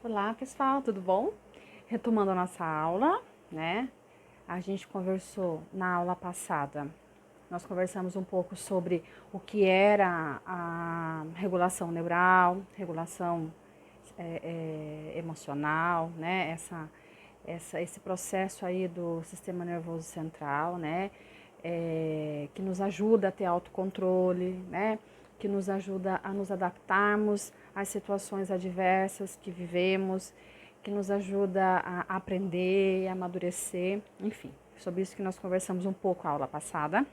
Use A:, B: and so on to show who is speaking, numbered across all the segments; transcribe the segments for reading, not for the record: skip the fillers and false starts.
A: Olá, pessoal, tudo bom? Retomando a nossa aula, né? A gente conversou na aula passada, nós conversamos um pouco sobre o que era a regulação neural, regulação emocional, né? Esse processo aí do sistema nervoso central, né? Que nos ajuda a ter autocontrole, né? Que nos ajuda a nos adaptarmos às situações adversas que vivemos, que nos ajuda a aprender, a amadurecer, enfim. Sobre isso que nós conversamos um pouco a aula passada.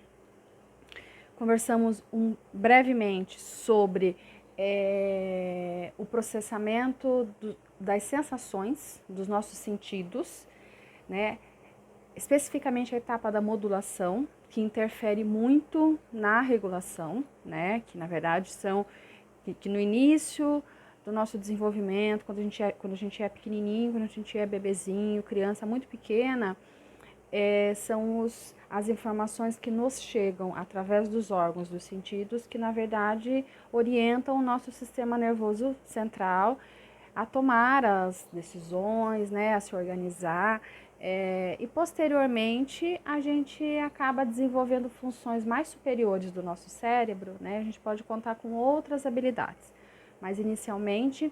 A: Conversamos brevemente sobre o processamento das sensações, dos nossos sentidos, né? Especificamente a etapa da modulação, que interfere muito na regulação, né? Que na verdade são que no início do nosso desenvolvimento, quando a gente é pequenininho, quando a gente é bebezinho, criança muito pequena, são as informações que nos chegam através dos órgãos dos sentidos, que na verdade orientam o nosso sistema nervoso central a tomar as decisões, né, a se organizar, e posteriormente a gente acaba desenvolvendo funções mais superiores do nosso cérebro, né, a gente pode contar com outras habilidades, mas inicialmente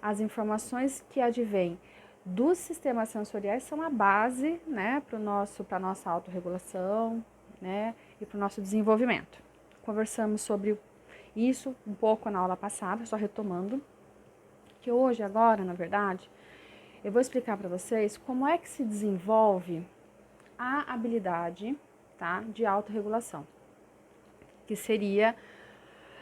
A: as informações que advêm dos sistemas sensoriais são a base, né, para a nossa autorregulação, né, e para o nosso desenvolvimento. Conversamos sobre isso um pouco na aula passada, só retomando, que hoje, agora, na verdade, eu vou explicar para vocês como é que se desenvolve a habilidade, tá, de autorregulação, que seria,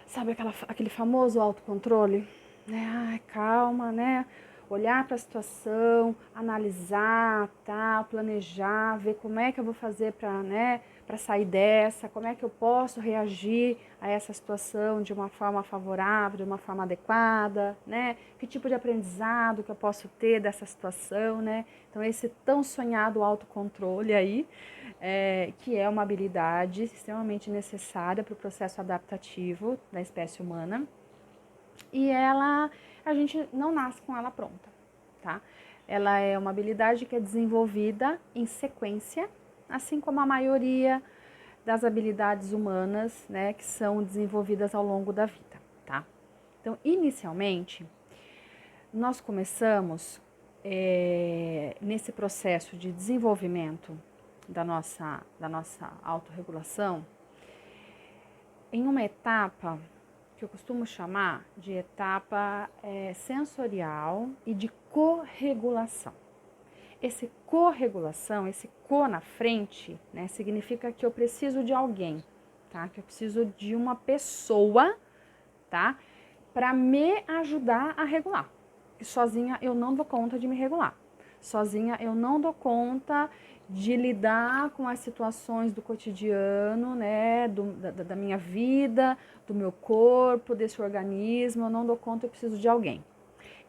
A: sabe, aquele famoso autocontrole, né, ai, calma, né, olhar para a situação, analisar, tá, planejar, ver como é que eu vou fazer para, né, para sair dessa, como é que eu posso reagir a essa situação de uma forma favorável, de uma forma adequada, né? Que tipo de aprendizado que eu posso ter dessa situação, né? Então, esse tão sonhado autocontrole aí, que é uma habilidade extremamente necessária para o processo adaptativo da espécie humana. E a gente não nasce com ela pronta, tá? Ela é uma habilidade que é desenvolvida em sequência, assim como a maioria das habilidades humanas, né, que são desenvolvidas ao longo da vida, tá? Então, inicialmente, nós começamos nesse processo de desenvolvimento da nossa autorregulação em uma etapa que eu costumo chamar de etapa sensorial e de corregulação. Esse corregulação, esse co na frente, né, significa que eu preciso de alguém, tá? Que eu preciso de uma pessoa, tá? Para me ajudar a regular. E sozinha eu não dou conta de me regular. Sozinha eu não dou conta de lidar com as situações do cotidiano, né, da minha vida, do meu corpo, desse organismo, eu não dou conta, eu preciso de alguém.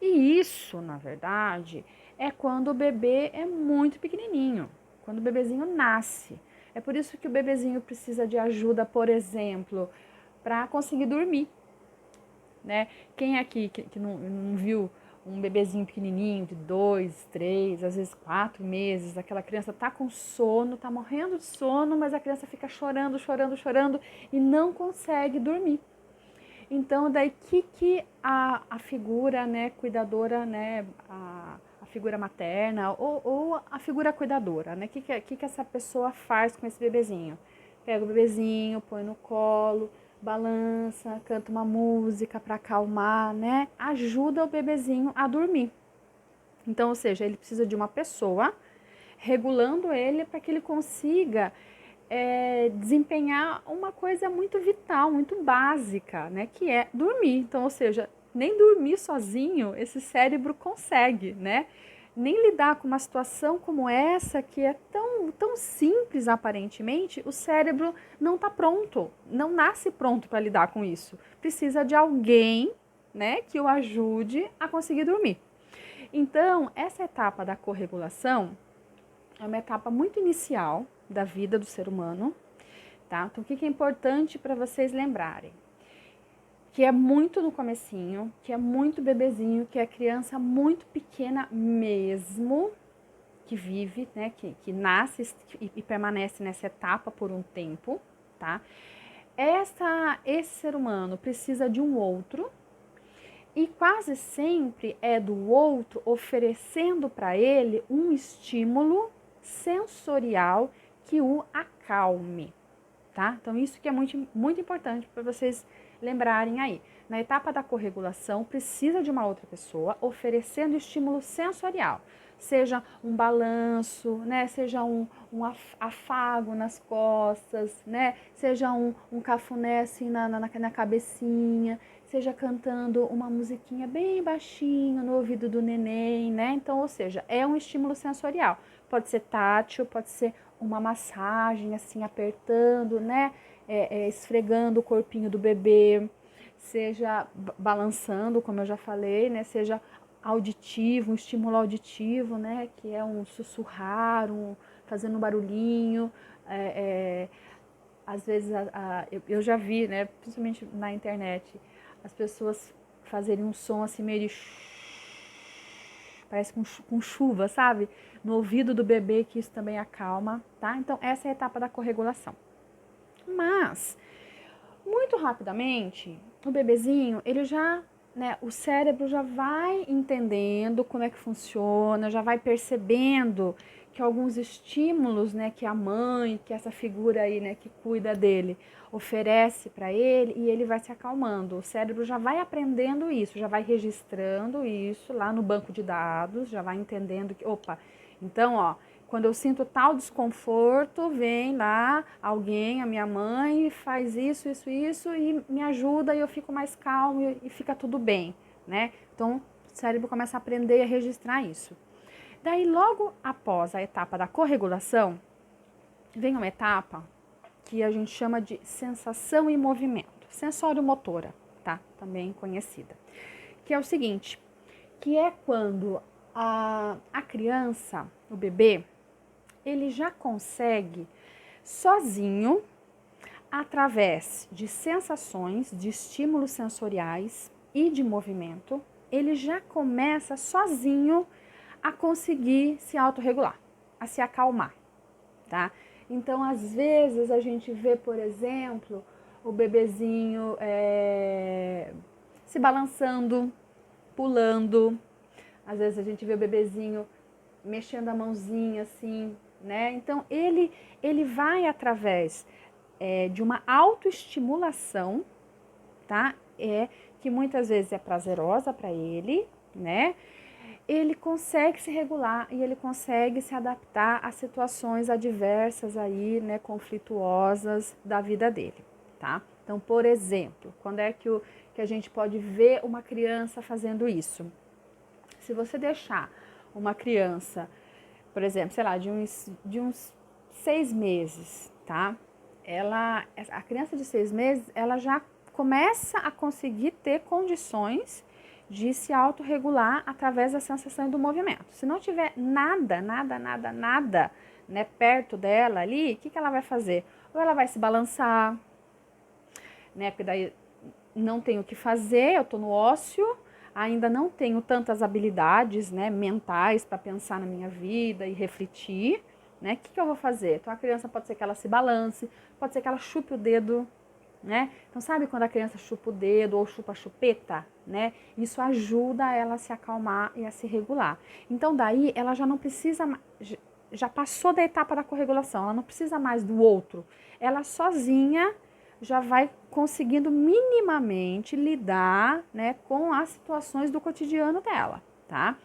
A: E isso, na verdade, é quando o bebê é muito pequenininho, quando o bebezinho nasce. É por isso que o bebezinho precisa de ajuda, por exemplo, para conseguir dormir, né? Quem aqui que não viu um bebezinho pequenininho de 2, 3, às vezes 4 meses, aquela criança tá com sono, tá morrendo de sono, mas a criança fica chorando, chorando, chorando e não consegue dormir. Então, daí que a figura, né, cuidadora, né, a figura materna ou a figura cuidadora, né, que essa pessoa faz com esse bebezinho? Pega o bebezinho, põe no colo, balança, canta uma música para acalmar, né, ajuda o bebezinho a dormir. Então, ou seja, ele precisa de uma pessoa regulando ele para que ele consiga desempenhar uma coisa muito vital, muito básica, né? Que é dormir. Então, ou seja, nem dormir sozinho esse cérebro consegue, né? Nem lidar com uma situação como essa, que é tão simples aparentemente, o cérebro não está pronto, não nasce pronto para lidar com isso. Precisa de alguém, né, que o ajude a conseguir dormir. Então, essa etapa da corregulação é uma etapa muito inicial da vida do ser humano, tá? Então, o que é importante para vocês lembrarem? que é muito no comecinho, que é muito bebezinho, que é criança muito pequena mesmo, que vive, né, que nasce e permanece nessa etapa por um tempo, tá? Esse ser humano precisa de um outro e quase sempre é do outro oferecendo para ele um estímulo sensorial que o acalme, tá? Então isso que é muito, muito importante para vocês lembrarem aí. Na etapa da corregulação, precisa de uma outra pessoa oferecendo estímulo sensorial, seja um balanço, né? Seja um afago nas costas, né? Seja um cafuné assim na cabecinha, seja cantando uma musiquinha bem baixinho no ouvido do neném, né? Então, ou seja, é um estímulo sensorial. Pode ser tátil, pode ser uma massagem assim apertando, né? Esfregando o corpinho do bebê, seja balançando, como eu já falei, né? Seja auditivo, um estímulo auditivo, né? Que é um sussurrar, fazendo um barulhinho. Às vezes eu já vi, né? Principalmente na internet, as pessoas fazerem um som assim meio de parece com chuva, sabe? No ouvido do bebê, que isso também acalma, tá? Então, essa é a etapa da corregulação. Mas, muito rapidamente, o bebezinho, ele já, né, o cérebro já vai entendendo como é que funciona, já vai percebendo que alguns estímulos, né, que a mãe, que essa figura aí, né, que cuida dele, oferece para ele e ele vai se acalmando. O cérebro já vai aprendendo isso, já vai registrando isso lá no banco de dados, já vai entendendo que, opa, então, ó, quando eu sinto tal desconforto, vem lá alguém, a minha mãe, faz isso, isso, isso e me ajuda e eu fico mais calmo e fica tudo bem, né? Então, o cérebro começa a aprender a registrar isso. Daí, logo após a etapa da corregulação, vem uma etapa que a gente chama de sensação e movimento, sensório-motora, tá? Também conhecida. Que é o seguinte, que é quando a criança, o bebê, ele já consegue sozinho, através de sensações, de estímulos sensoriais e de movimento, ele já começa sozinho a conseguir se autorregular, a se acalmar, tá? Então, às vezes, a gente vê, por exemplo, o bebezinho se balançando, pulando. Às vezes, a gente vê o bebezinho mexendo a mãozinha assim, né? Então, ele vai através de uma autoestimulação, tá? Que muitas vezes é prazerosa para ele, né? Ele consegue se regular e ele consegue se adaptar a situações adversas aí, né, conflituosas da vida dele, tá? Então, por exemplo, quando é que a gente pode ver uma criança fazendo isso? Se você deixar uma criança, por exemplo, sei lá, de uns 6 meses, tá? A criança de 6 meses, ela já começa a conseguir ter condições de se autorregular através da sensação e do movimento. Se não tiver nada, né, perto dela ali, o que ela vai fazer? Ou ela vai se balançar, né, porque daí não tenho o que fazer, eu tô no ócio, ainda não tenho tantas habilidades, né, mentais para pensar na minha vida e refletir, né? O que eu vou fazer? Então a criança pode ser que ela se balance, pode ser que ela chupe o dedo, né? Então sabe quando a criança chupa o dedo ou chupa a chupeta, né? Isso ajuda ela a se acalmar e a se regular. Então daí ela já não precisa, já passou da etapa da corregulação, ela não precisa mais do outro. Ela sozinha já vai conseguindo minimamente lidar, né, com as situações do cotidiano dela, tá?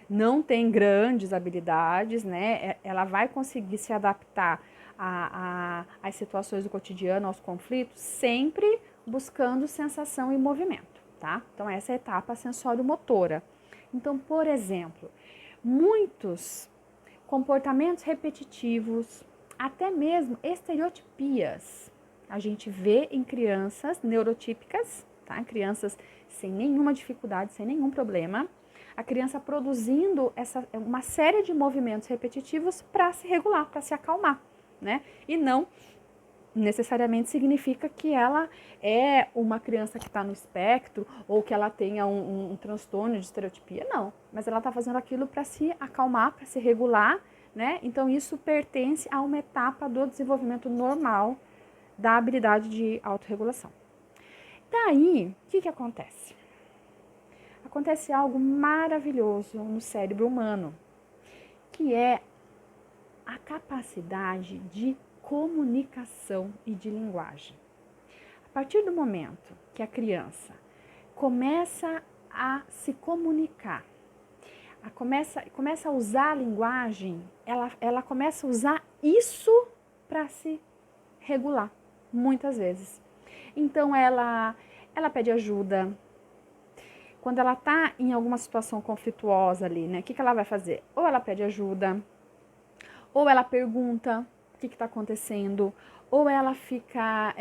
A: Não tem grandes habilidades, né? Ela vai conseguir se adaptar às situações do cotidiano, aos conflitos, sempre buscando sensação e movimento, tá? Então, essa é a etapa sensório-motora. Então, por exemplo, muitos comportamentos repetitivos, até mesmo estereotipias, a gente vê em crianças neurotípicas, tá? Crianças sem nenhuma dificuldade, sem nenhum problema, a criança produzindo uma série de movimentos repetitivos para se regular, para se acalmar, né? E não necessariamente significa que ela é uma criança que está no espectro ou que ela tenha um transtorno de estereotipia, não. Mas ela está fazendo aquilo para se acalmar, para se regular, né? Então isso pertence a uma etapa do desenvolvimento normal da habilidade de autorregulação. Daí, o que acontece? Acontece algo maravilhoso no cérebro humano, que é a capacidade de comunicação e de linguagem. A partir do momento que a criança começa a se comunicar, começa a usar a linguagem, ela começa a usar isso para se regular, muitas vezes. Então ela pede ajuda. Quando ela está em alguma situação conflituosa ali, né? O que ela vai fazer? Ou ela pede ajuda, ou ela pergunta o que está acontecendo, ou ela fica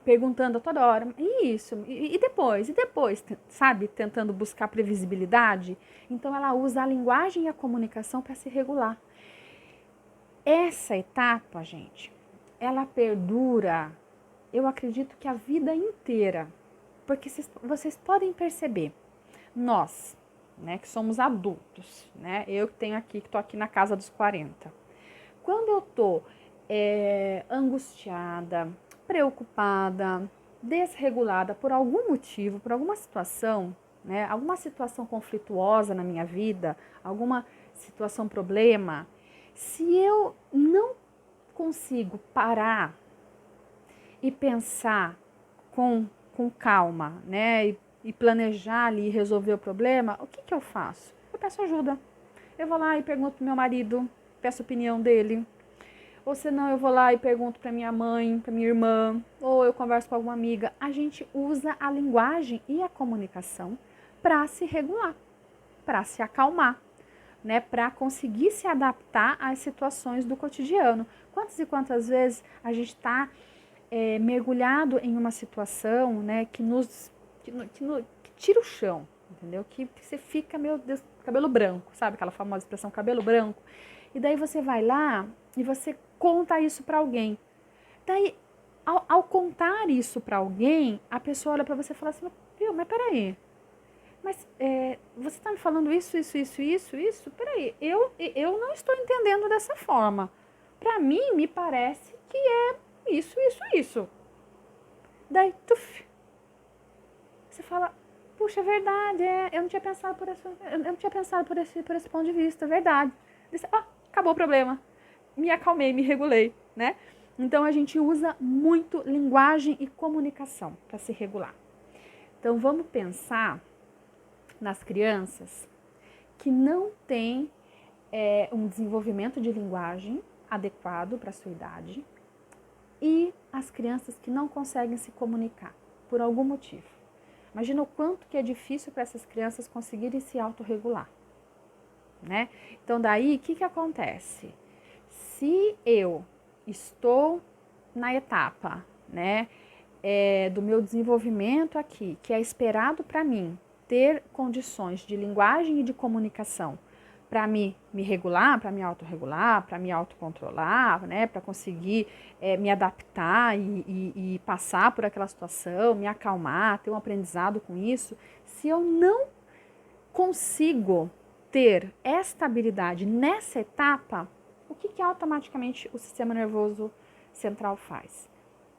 A: perguntando a toda hora, e depois, sabe? Tentando buscar previsibilidade. Então ela usa a linguagem e a comunicação para se regular. Essa etapa, gente, ela perdura, eu acredito que a vida inteira. Porque vocês podem perceber, nós, né, que somos adultos, né, eu que estou aqui na casa dos 40, quando eu estou angustiada, preocupada, desregulada por algum motivo, por alguma situação, né, alguma situação conflituosa na minha vida, alguma situação, problema, se eu não consigo parar e pensar com calma, né, e planejar ali, resolver o problema, o que eu faço? Eu peço ajuda. Eu vou lá e pergunto pro meu marido, peço a opinião dele. Ou senão eu vou lá e pergunto para minha mãe, para minha irmã, ou eu converso com alguma amiga. A gente usa a linguagem e a comunicação para se regular, para se acalmar, né, para conseguir se adaptar às situações do cotidiano. Quantas e quantas vezes a gente está mergulhado em uma situação, né, que tira o chão, entendeu? Que você fica, meu Deus, cabelo branco, sabe aquela famosa expressão cabelo branco? E daí você vai lá e você conta isso para alguém. Daí, ao contar isso para alguém, a pessoa olha para você e fala assim, viu, mas peraí, mas você está me falando isso? Peraí, eu não estou entendendo dessa forma. Para mim, me parece que é isso. Daí, tuf, você fala, puxa, é verdade, eu não tinha pensado por esse ponto de vista, é verdade. Disse, acabou o problema. Me acalmei, me regulei, né? Então a gente usa muito linguagem e comunicação para se regular. Então vamos pensar nas crianças que não têm um desenvolvimento de linguagem adequado para a sua idade e as crianças que não conseguem se comunicar por algum motivo. Imagina o quanto que é difícil para essas crianças conseguirem se autorregular, né? Então daí, o que acontece? Se eu estou na etapa, né, do meu desenvolvimento aqui, que é esperado para mim ter condições de linguagem e de comunicação para me regular, para me autorregular, para me autocontrolar, né, para conseguir me adaptar e passar por aquela situação, me acalmar, ter um aprendizado com isso, se eu não consigo ter esta habilidade nessa etapa, o que automaticamente o sistema nervoso central faz?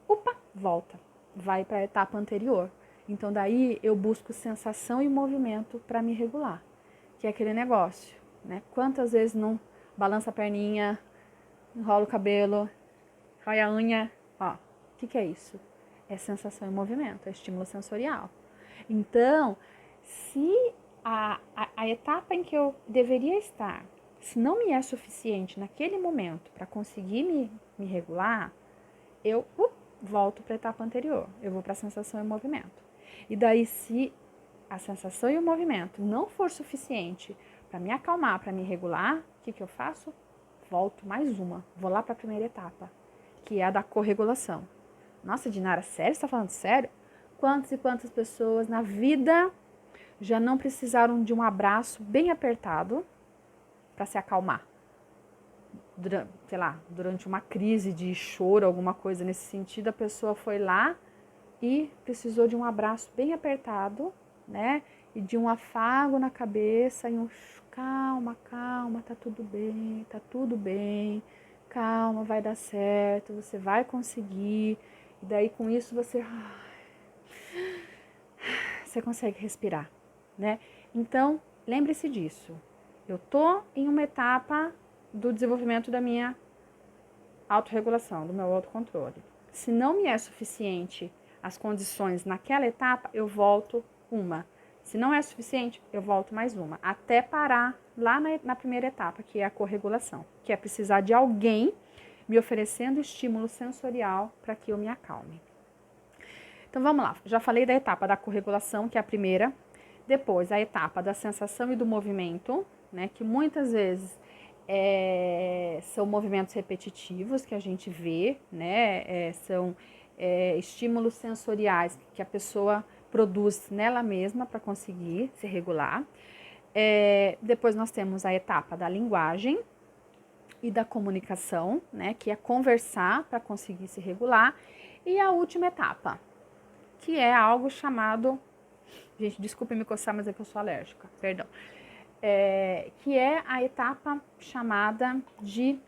A: Opa, volta, vai para a etapa anterior. Então daí eu busco sensação e movimento para me regular, que é aquele negócio, né? Quantas vezes não balança a perninha, enrola o cabelo, rói a unha, o que é isso? É sensação e movimento, é estímulo sensorial. Então, se a etapa em que eu deveria estar, se não me é suficiente naquele momento para conseguir me regular, eu volto para a etapa anterior, eu vou para a sensação e movimento. E daí, se a sensação e o movimento não for suficiente para me acalmar, para me regular, o que eu faço? Volto mais uma, vou lá para a primeira etapa, que é a da corregulação. Nossa, Dinara, sério? Você está falando sério? Quantas e quantas pessoas na vida já não precisaram de um abraço bem apertado para se acalmar? sei lá, durante uma crise de choro, alguma coisa nesse sentido, a pessoa foi lá e precisou de um abraço bem apertado, né? E de um afago na cabeça e um calma, calma, tá tudo bem, calma, vai dar certo, você vai conseguir. E daí com isso você consegue respirar, né? Então, lembre-se disso. Eu tô em uma etapa do desenvolvimento da minha autorregulação, do meu autocontrole. Se não me é suficiente as condições naquela etapa, eu volto uma. Se não é suficiente, eu volto mais uma, até parar lá na primeira etapa, que é a corregulação, que é precisar de alguém me oferecendo estímulo sensorial para que eu me acalme. Então vamos lá, já falei da etapa da corregulação, que é a primeira, depois a etapa da sensação e do movimento, né, que muitas vezes são movimentos repetitivos que a gente vê, né, são estímulos sensoriais que a pessoa produz nela mesma para conseguir se regular. Depois nós temos a etapa da linguagem e da comunicação, né, que é conversar para conseguir se regular. E a última etapa, que é algo chamado, gente, desculpe me coçar, mas é que eu sou alérgica, perdão, que é a etapa chamada de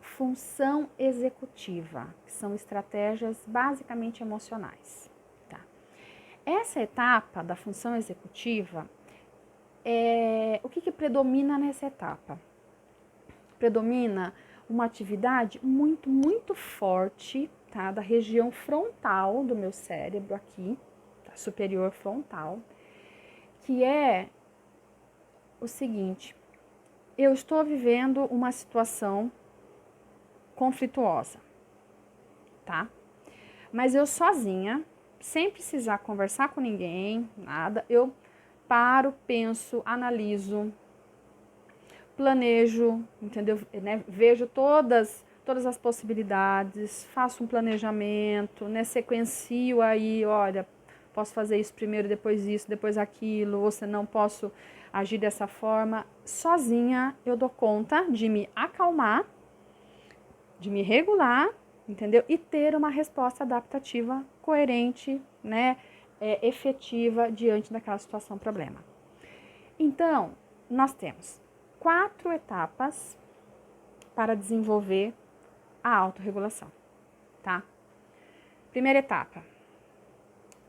A: função executiva, que são estratégias basicamente emocionais. Tá? Essa etapa da função executiva, o que predomina nessa etapa? Predomina uma atividade muito, muito forte, tá? Da região frontal do meu cérebro aqui, tá? Superior frontal, que é o seguinte: eu estou vivendo uma situação conflituosa, tá? Mas eu sozinha, sem precisar conversar com ninguém, nada, eu paro, penso, analiso, planejo, entendeu? Né? Vejo todas as possibilidades, faço um planejamento, né? Sequencio aí, olha, posso fazer isso primeiro, depois isso, depois aquilo, ou se não posso agir dessa forma. Sozinha eu dou conta de me acalmar, de me regular, entendeu? E ter uma resposta adaptativa coerente, né? Efetiva diante daquela situação problema. Então, nós temos 4 etapas para desenvolver a autorregulação, tá? Primeira etapa,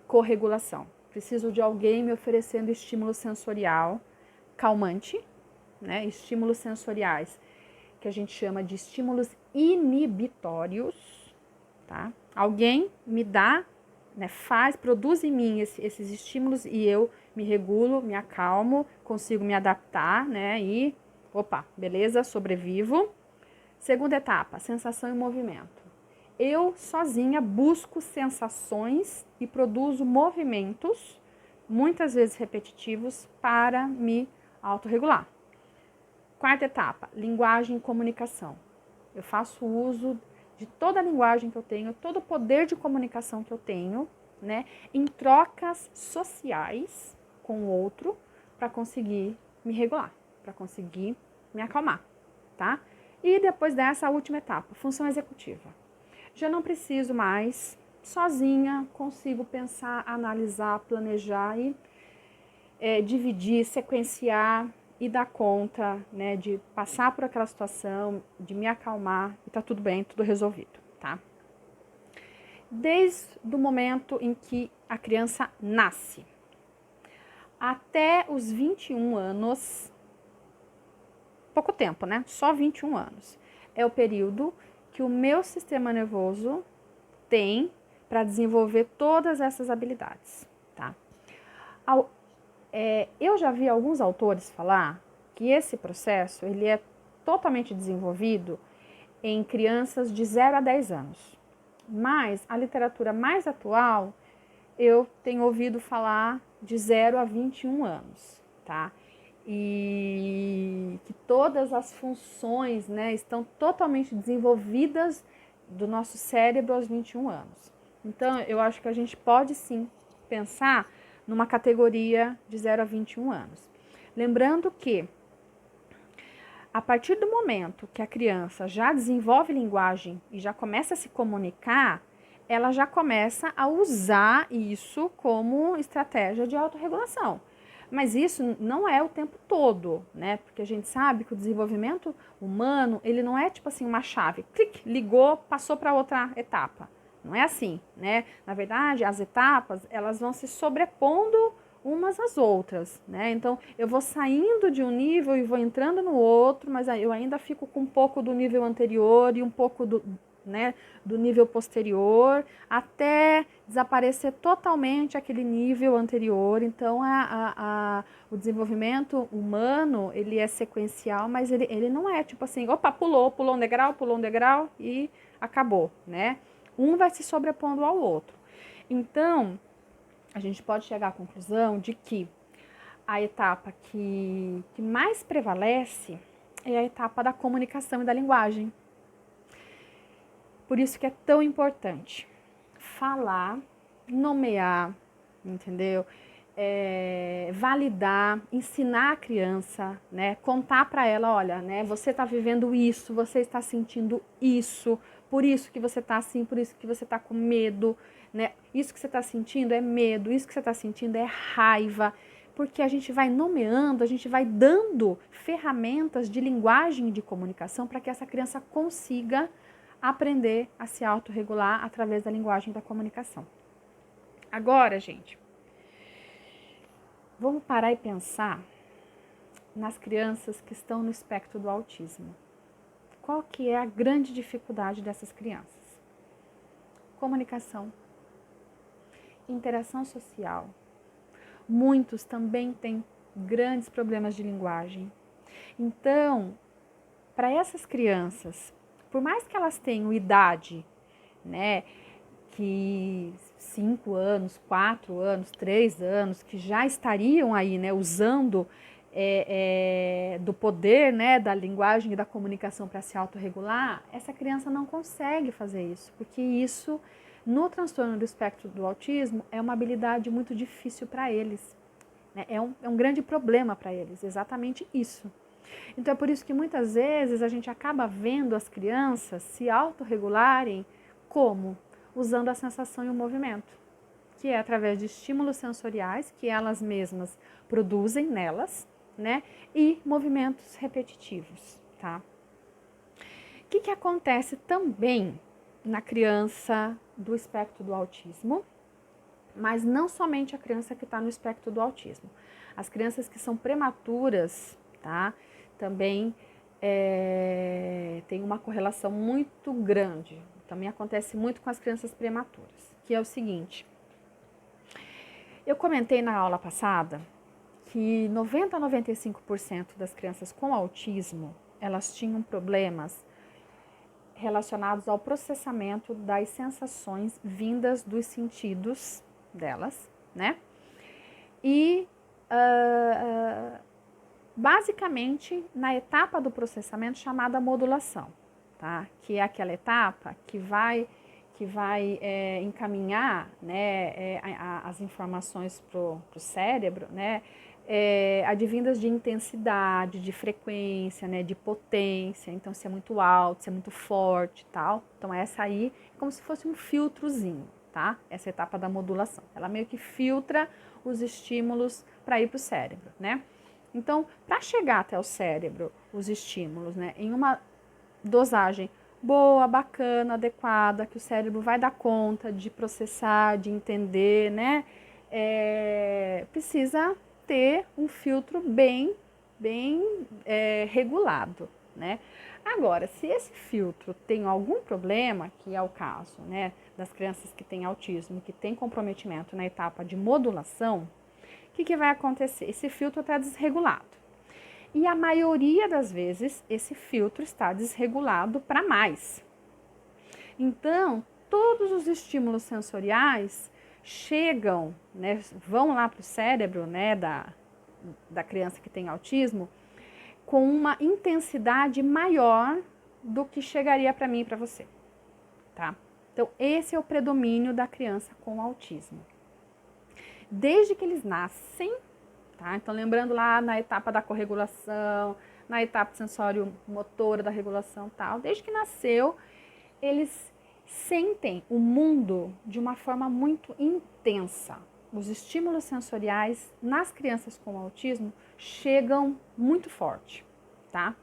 A: corregulação. Preciso de alguém me oferecendo estímulo sensorial calmante, né? Estímulos sensoriais que a gente chama de estímulos inibitórios, tá? Alguém me dá, né, produz em mim esses estímulos e eu me regulo, me acalmo, consigo me adaptar, né? E, opa, beleza, sobrevivo. Segunda etapa, sensação e movimento. Eu sozinha busco sensações e produzo movimentos, muitas vezes repetitivos, para me autorregular. Quarta etapa, linguagem e comunicação. Eu faço uso de toda a linguagem que eu tenho, todo o poder de comunicação que eu tenho, né, em trocas sociais com o outro, para conseguir me regular, para conseguir me acalmar, tá? E depois dessa, a última etapa, função executiva. Já não preciso mais, sozinha, consigo pensar, analisar, planejar e dividir, sequenciar e dar conta, né, de passar por aquela situação, de me acalmar e tá tudo bem, tudo resolvido, tá? Desde o momento em que a criança nasce até os 21 anos, pouco tempo, né? Só 21 anos. É o período que o meu sistema nervoso tem para desenvolver todas essas habilidades, tá? Eu já vi alguns autores falar que esse processo ele é totalmente desenvolvido em crianças de 0 a 10 anos. Mas a literatura mais atual, eu tenho ouvido falar de 0 a 21 anos, tá? E que todas as funções, né, estão totalmente desenvolvidas do nosso cérebro aos 21 anos. Então, eu acho que a gente pode sim pensar numa categoria de 0 a 21 anos. Lembrando que A partir do momento que a criança já desenvolve linguagem e já começa a se comunicar, ela já começa a usar isso como estratégia de autorregulação. Mas isso não é o tempo todo, né? Porque a gente sabe que o desenvolvimento humano, ele não é tipo assim uma chave, clique, ligou, passou para outra etapa. Não é assim, né? Na verdade, as etapas, elas vão se sobrepondo umas às outras, né? Então, eu vou saindo de um nível e vou entrando no outro, mas eu ainda fico com um pouco do nível anterior e um pouco do, né, do nível posterior, até desaparecer totalmente aquele nível anterior. Então, o desenvolvimento humano, ele é sequencial, mas ele não é tipo assim, opa, pulou um degrau e acabou, né? Um vai se sobrepondo ao outro. Então, a gente pode chegar à conclusão de que a etapa que mais prevalece é a etapa da comunicação e da linguagem. Por isso que é tão importante falar, nomear, entendeu? Validar, ensinar a criança, né? Contar para ela, olha, né? Você está vivendo isso, você está sentindo isso, por isso que você está assim, por isso que você está com medo, né? Isso que você está sentindo é medo, isso que você está sentindo é raiva, porque a gente vai nomeando, a gente vai dando ferramentas de linguagem e de comunicação para que essa criança consiga aprender a se autorregular através da linguagem da comunicação. Agora, gente, vamos parar e pensar nas crianças que estão no espectro do autismo. Qual que é a grande dificuldade dessas crianças? Comunicação, interação social. Muitos também têm grandes problemas de linguagem. Então, para essas crianças, por mais que elas tenham idade, né, que 5 anos, 4 anos, 3 anos, que já estariam aí, né, usando do poder, né, da linguagem e da comunicação para se autorregular, essa criança não consegue fazer isso, porque isso, no transtorno do espectro do autismo, é uma habilidade muito difícil para eles. Né? É um grande problema para eles, exatamente isso. Então é por isso que muitas vezes a gente acaba vendo as crianças se autorregularem como? Usando a sensação e o movimento, que é através de estímulos sensoriais que elas mesmas produzem nelas, né? E movimentos repetitivos, tá? O que acontece também na criança do espectro do autismo? Mas não somente a criança que está no espectro do autismo. As crianças que são prematuras, tá? Também tem uma correlação muito grande. Também acontece muito com as crianças prematuras, que é o seguinte. Eu comentei na aula passada que 90 a 95% das crianças com autismo, elas tinham problemas relacionados ao processamento das sensações vindas dos sentidos delas, né? E basicamente na etapa do processamento chamada modulação, tá? Que é aquela etapa que vai encaminhar, né, as informações pro cérebro, né, advindas de intensidade, de frequência, né, de potência, então se é muito alto, se é muito forte e tal. Então essa aí é como se fosse um filtrozinho, tá? Essa etapa da modulação. Ela meio que filtra os estímulos para ir para o cérebro, né? Então, para chegar até o cérebro, os estímulos, né, em uma dosagem boa, bacana, adequada, que o cérebro vai dar conta de processar, de entender, né? Precisa ter um filtro bem regulado, né? Agora, se esse filtro tem algum problema, que é o caso, né, das crianças que têm autismo, que têm comprometimento na etapa de modulação, o que vai acontecer? Esse filtro está desregulado. E a maioria das vezes, esse filtro está desregulado para mais. Então, todos os estímulos sensoriais chegam, né, vão lá para o cérebro, né, da criança que tem autismo, com uma intensidade maior do que chegaria para mim e para você, tá? Então, esse é o predomínio da criança com autismo. Desde que eles nascem, tá? Então, lembrando lá na etapa da corregulação, na etapa sensório-motora da regulação e tal. Desde que nasceu, eles sentem o mundo de uma forma muito intensa. Os estímulos sensoriais nas crianças com autismo chegam muito forte, tá?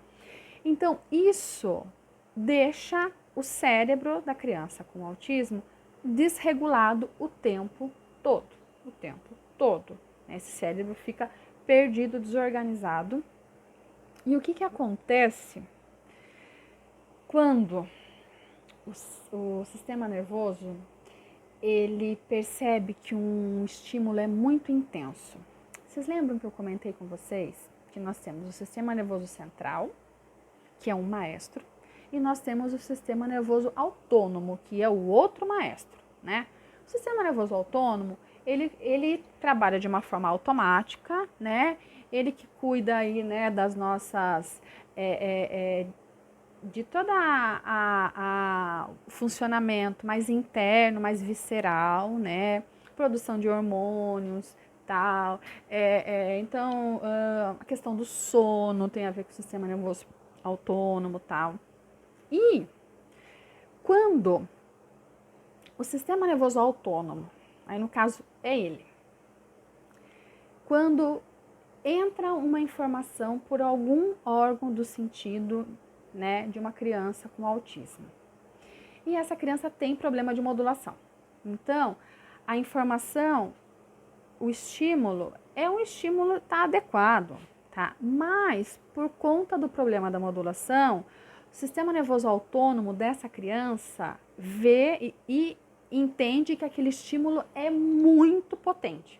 A: Então, isso deixa o cérebro da criança com autismo desregulado o tempo todo. O tempo todo. Esse cérebro fica perdido, desorganizado. E o que acontece quando o sistema nervoso ele percebe que um estímulo é muito intenso? Vocês lembram que eu comentei com vocês que nós temos o sistema nervoso central, que é um maestro, e nós temos o sistema nervoso autônomo, que é o outro maestro, né? O sistema nervoso autônomo, ele trabalha de uma forma automática, né? Ele que cuida aí, né, das nossas, de toda o funcionamento mais interno, mais visceral, né? Produção de hormônios, tal. Então, a questão do sono tem a ver com o sistema nervoso autônomo, tal. E quando o sistema nervoso autônomo, aí no caso é ele, quando entra uma informação por algum órgão do sentido, né, de uma criança com autismo, e essa criança tem problema de modulação, então a informação, o estímulo é um estímulo tá adequado, tá? Mas por conta do problema da modulação, o sistema nervoso autônomo dessa criança vê e entende que aquele estímulo é muito potente.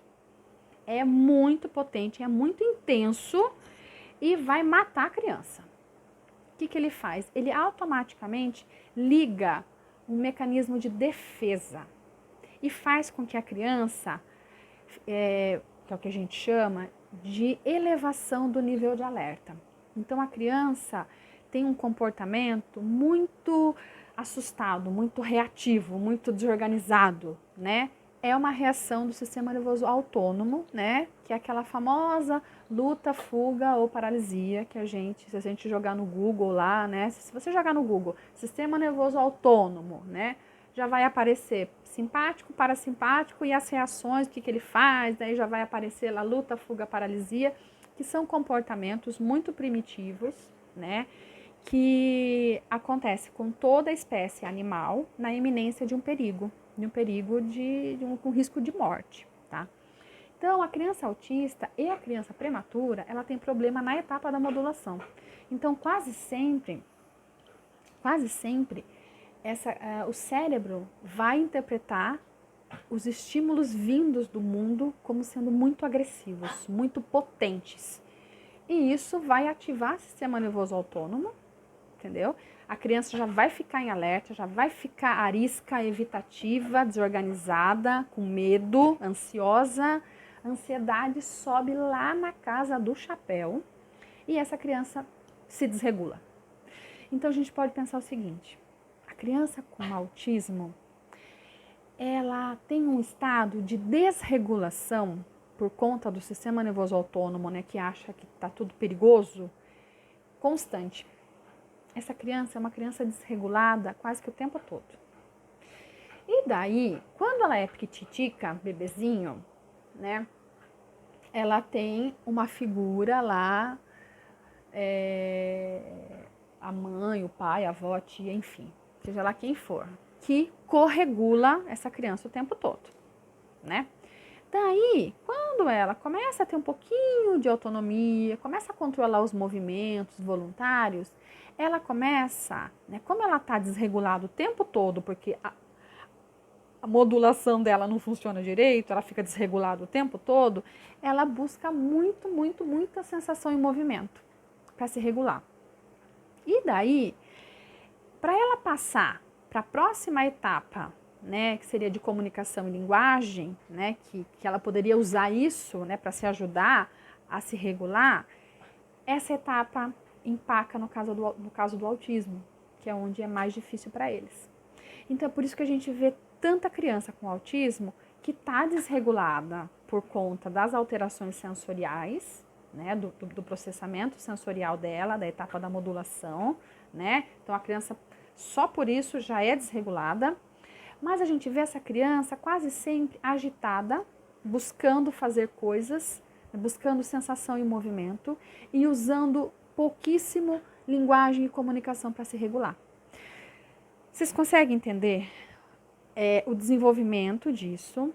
A: É muito potente, é muito intenso e vai matar a criança. O que ele faz? Ele automaticamente liga um mecanismo de defesa e faz com que a criança, que é o que a gente chama de elevação do nível de alerta. Então a criança tem um comportamento muito assustado, muito reativo, muito desorganizado, né? É uma reação do sistema nervoso autônomo, né? Que é aquela famosa luta, fuga ou paralisia que se a gente jogar no Google lá, né? Se você jogar no Google, sistema nervoso autônomo, né? Já vai aparecer simpático, parasimpático e as reações, o que ele faz, daí já vai aparecer lá luta, fuga, paralisia, que são comportamentos muito primitivos, né? Que acontece com toda a espécie animal na iminência de um perigo com risco de morte, tá? Então, a criança autista e a criança prematura, ela tem problema na etapa da modulação. Então, quase sempre, o cérebro vai interpretar os estímulos vindos do mundo como sendo muito agressivos, muito potentes. E isso vai ativar o sistema nervoso autônomo, entendeu? A criança já vai ficar em alerta, já vai ficar arisca, evitativa, desorganizada, com medo, ansiosa. A ansiedade sobe lá na casa do chapéu e essa criança se desregula. Então a gente pode pensar o seguinte: a criança com autismo, ela tem um estado de desregulação por conta do sistema nervoso autônomo, né, que acha que está tudo perigoso, constante. Essa criança é uma criança desregulada quase que o tempo todo. E daí, quando ela é piquititica, bebezinho, né, ela tem uma figura lá, a mãe, o pai, a avó, a tia, enfim, seja lá quem for, que corregula essa criança o tempo todo, né? Daí, quando ela começa a ter um pouquinho de autonomia, começa a controlar os movimentos voluntários, ela começa, né, como ela está desregulada o tempo todo, porque a modulação dela não funciona direito, ela fica desregulada o tempo todo, ela busca muita sensação em movimento para se regular. E daí, para ela passar para a próxima etapa, né, que seria de comunicação e linguagem, né, que ela poderia usar isso, né, para se ajudar a se regular, essa etapa empaca no caso do autismo, que é onde é mais difícil para eles. Então é por isso que a gente vê tanta criança com autismo que está desregulada por conta das alterações sensoriais, né, do processamento sensorial dela, da etapa da modulação, né? Então a criança só por isso já é desregulada, mas a gente vê essa criança quase sempre agitada, buscando fazer coisas, buscando sensação e movimento e usando pouquíssimo linguagem e comunicação para se regular. Vocês conseguem entender o desenvolvimento disso,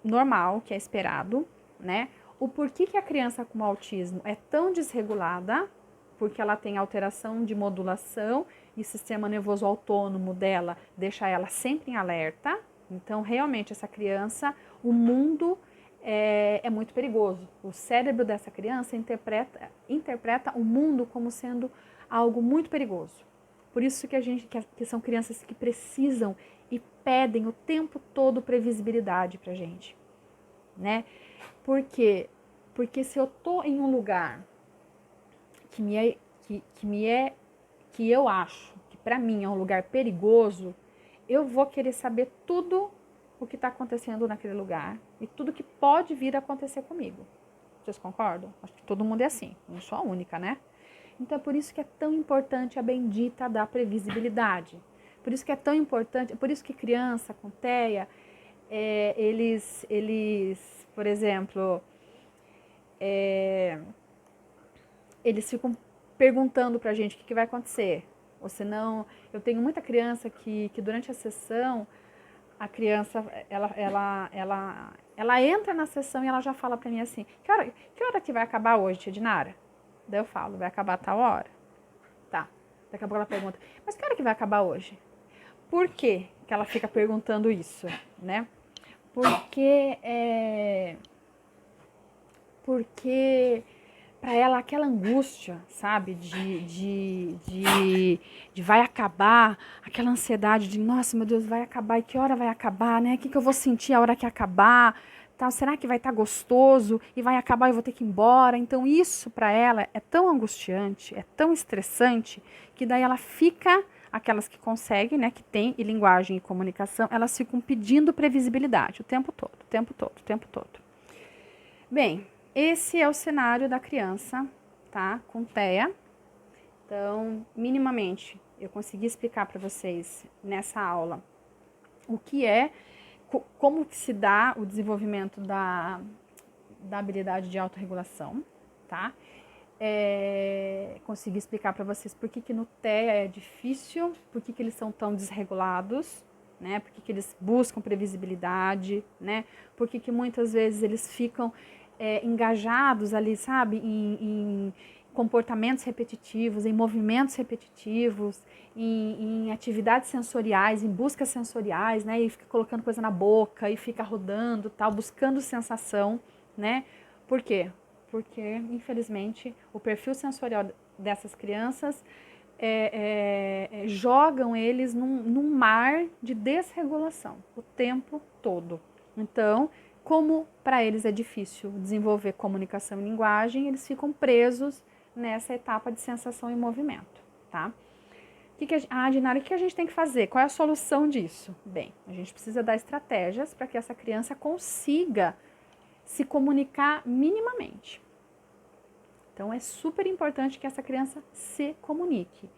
A: normal, que é esperado, né? O porquê que a criança com autismo é tão desregulada, porque ela tem alteração de modulação e o sistema nervoso autônomo dela deixa ela sempre em alerta. Então, realmente, essa criança, o mundo é muito perigoso. O cérebro dessa criança interpreta o mundo como sendo algo muito perigoso. Por isso que são crianças que precisam e pedem o tempo todo previsibilidade pra gente, né? Por quê? Porque se eu tô em um lugar que eu acho que para mim é um lugar perigoso, eu vou querer saber tudo o que está acontecendo naquele lugar e tudo que pode vir a acontecer comigo. Vocês concordam? Acho que todo mundo é assim, não sou a única, né? Então é por isso que é tão importante a bendita da previsibilidade. Por isso que é tão importante, por isso que criança com TEA, eles, por exemplo, eles ficam perguntando pra gente o que vai acontecer. Ou senão, eu tenho muita criança que durante a sessão, a criança, ela entra na sessão e ela já fala pra mim assim, que hora que vai acabar hoje, tia Dinara? Daí eu falo, vai acabar a tal hora. Tá. Daqui a pouco ela pergunta, mas que hora que vai acabar hoje? Por que que ela fica perguntando isso, né? Porque para ela aquela angústia, sabe, de vai acabar, aquela ansiedade de, nossa, meu Deus, vai acabar, e que hora vai acabar, né? O que eu vou sentir a hora que acabar? Tal, será que vai estar gostoso e vai acabar e eu vou ter que ir embora? Então isso para ela é tão angustiante, é tão estressante, que daí ela fica, aquelas que conseguem, né, que tem e linguagem e comunicação, elas ficam pedindo previsibilidade o tempo todo, o tempo todo, o tempo todo. Bem, esse é o cenário da criança, tá? Com TEA. Então, minimamente, eu consegui explicar para vocês nessa aula o que é, como que se dá o desenvolvimento da habilidade de autorregulação, tá? Consegui explicar para vocês por que no TEA é difícil, por que eles são tão desregulados, né? Por que eles buscam previsibilidade, né? Por que muitas vezes eles ficam engajados ali, sabe, em comportamentos repetitivos, em movimentos repetitivos, em atividades sensoriais, em buscas sensoriais, né, e fica colocando coisa na boca, e fica rodando, tal, buscando sensação, né? Por quê? Porque, infelizmente, o perfil sensorial dessas crianças jogam eles num mar de desregulação o tempo todo. Então, como para eles é difícil desenvolver comunicação e linguagem, eles ficam presos nessa etapa de sensação e movimento, tá? Dinara, o que a gente tem que fazer? Qual é a solução disso? Bem, a gente precisa dar estratégias para que essa criança consiga se comunicar minimamente. Então, é super importante que essa criança se comunique.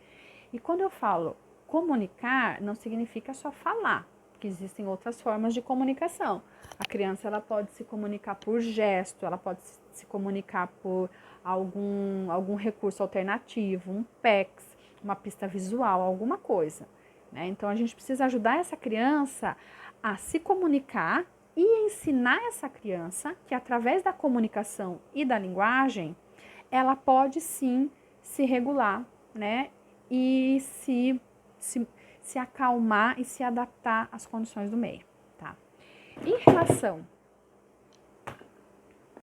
A: E quando eu falo comunicar, não significa só falar, porque existem outras formas de comunicação. A criança ela pode se comunicar por gesto, ela pode se comunicar por algum recurso alternativo, um PECS, uma pista visual, alguma coisa, né? Então, a gente precisa ajudar essa criança a se comunicar e ensinar essa criança que, através da comunicação e da linguagem, ela pode sim se regular, né? E se acalmar e se adaptar às condições do meio, tá? Em relação